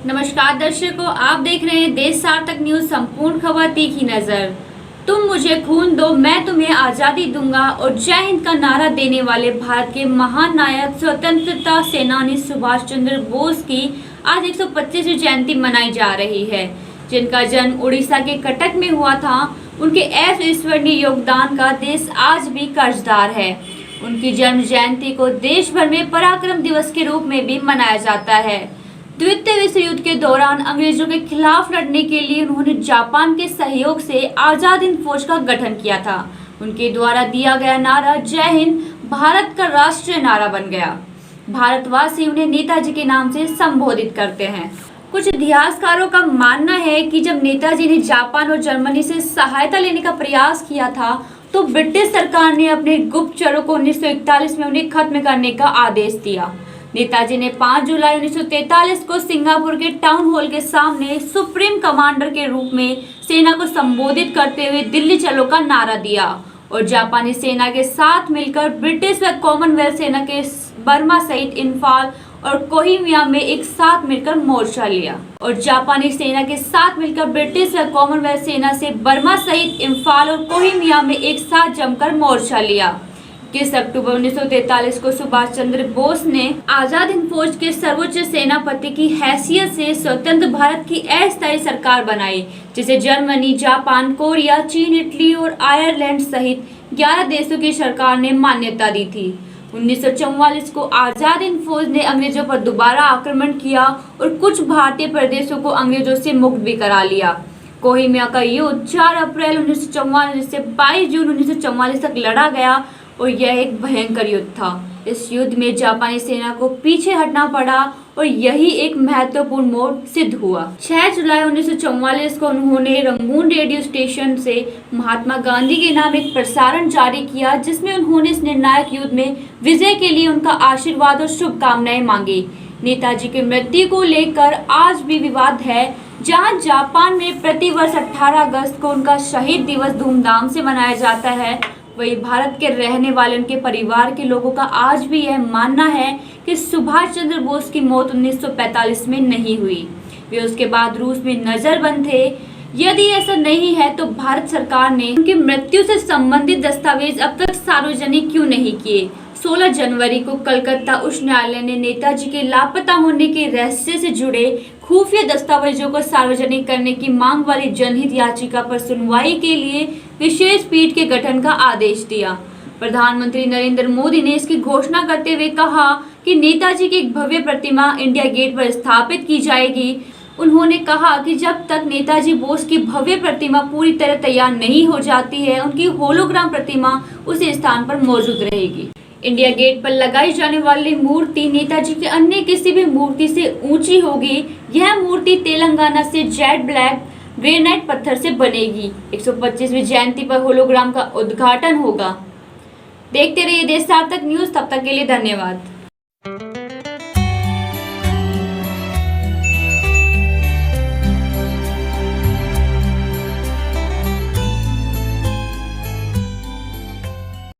नमस्कार दर्शकों, आप देख रहे हैं देश सार्थक न्यूज। संपूर्ण खबर तीखी नजर। तुम मुझे खून दो, मैं तुम्हें आजादी दूंगा और जय हिंद का नारा देने वाले भारत के महान नायक स्वतंत्रता सेनानी सुभाष चंद्र बोस की आज 125वीं जयंती मनाई जा रही है। जिनका जन्म उड़ीसा के कटक में हुआ था, उनके अविस्मरणीय योगदान का देश आज भी कर्जदार है। उनकी जन्म जयंती को देश भर में पराक्रम दिवस के रूप में भी मनाया जाता है। द्वितीय विश्व युद्ध के दौरान अंग्रेजों के खिलाफ लड़ने के लिए उन्होंने जापान के सहयोग से आजाद हिंद फौज का गठन किया था। उनके द्वारा दिया गया नारा जय हिंद भारत का राष्ट्रीय नारा बन गया। भारतवासी उन्हें नेताजी के नाम से संबोधित करते हैं। कुछ इतिहासकारों का मानना है कि जब नेताजी ने जापान और जर्मनी से सहायता लेने का प्रयास किया था, तो ब्रिटिश सरकार ने अपने गुप्तचरों को 1941 में उन्हें खत्म करने का आदेश दिया। नेताजी ने 5 जुलाई 1943 को सिंगापुर के टाउन हॉल के सामने सुप्रीम कमांडर के रूप में सेना को संबोधित करते हुए दिल्ली चलो का नारा दिया और जापानी सेना के साथ मिलकर ब्रिटिश व कॉमनवेल्थ सेना के बर्मा सहित इम्फाल और कोहिमा में एक साथ मिलकर मोर्चा लिया। और जापानी सेना के साथ मिलकर ब्रिटिश व कॉमनवेल्थ सेना से बर्मा सहित इम्फाल और कोहिमा में एक साथ जमकर मोर्चा लिया। 21 अक्टूबर 1943 को सुभाष चंद्र बोस ने आजाद हिंद फौज के सर्वोच्च सेनापति की हैसियत से स्वतंत्र भारत की अस्थायी सरकार बनाई, जिसे जर्मनी, जापान, कोरिया, चीन, इटली और आयरलैंड सहित 11 देशों की सरकार ने मान्यता दी थी। 1944 को आजाद हिंद फौज ने अंग्रेजों पर दोबारा आक्रमण किया और कुछ भारतीय प्रदेशों को अंग्रेजों से मुक्त भी करा लिया। कोहिमा का युद्ध 4 अप्रैल 1944 से 22 जून 1944 तक लड़ा गया और यह एक भयंकर युद्ध था। इस युद्ध में जापानी सेना को पीछे हटना पड़ा और यही एक महत्वपूर्ण मोड़ सिद्ध हुआ। 6 जुलाई 1944 को उन्होंने रंगून रेडियो स्टेशन से महात्मा गांधी के नाम एक प्रसारण जारी किया, जिसमें उन्होंने इस निर्णायक युद्ध में विजय के लिए उनका आशीर्वाद और शुभकामनाएं मांगी। नेताजी की मृत्यु को लेकर आज भी विवाद है। जहां जापान में प्रतिवर्ष 18 अगस्त को उनका शहीद दिवस धूमधाम से मनाया जाता है, वही भारत के रहने वाले उनके परिवार के लोगों का आज भी यह मानना है कि सुभाष चंद्र बोस की मौत 1945 में नहीं हुई। वे उसके बाद रूस में नजरबंद थे। यदि ऐसा नहीं है तो भारत सरकार ने उनकी मृत्यु से संबंधित दस्तावेज अब तक सार्वजनिक क्यों नहीं किए। 16 जनवरी को कलकत्ता उच्च न्यायालय ने नेताजी के लापता होने के रहस्य से जुड़े खुफिया दस्तावेजों को सार्वजनिक करने की मांग वाली जनहित याचिका पर सुनवाई के लिए विशेष पीठ के गठन का आदेश दिया। प्रधानमंत्री नरेंद्र मोदी ने इसकी घोषणा करते हुए कहा कि नेताजी की एक भव्य प्रतिमा इंडिया गेट पर स्थापित की जाएगी। उन्होंने कहा कि जब तक नेताजी बोस की भव्य प्रतिमा पूरी तरह तैयार नहीं हो जाती है, उनकी होलोग्राम प्रतिमा उसी स्थान पर मौजूद रहेगी। इंडिया गेट पर लगाई जाने वाली मूर्ति नेताजी के अन्य किसी भी मूर्ति से ऊंची होगी। यह मूर्ति तेलंगाना से जेड ब्लैक ग्रेनाइट पत्थर से बनेगी। 125वीं जयंती पर होलोग्राम का उद्घाटन होगा। देखते रहिए देश सार्थक न्यूज। तब तक के लिए धन्यवाद।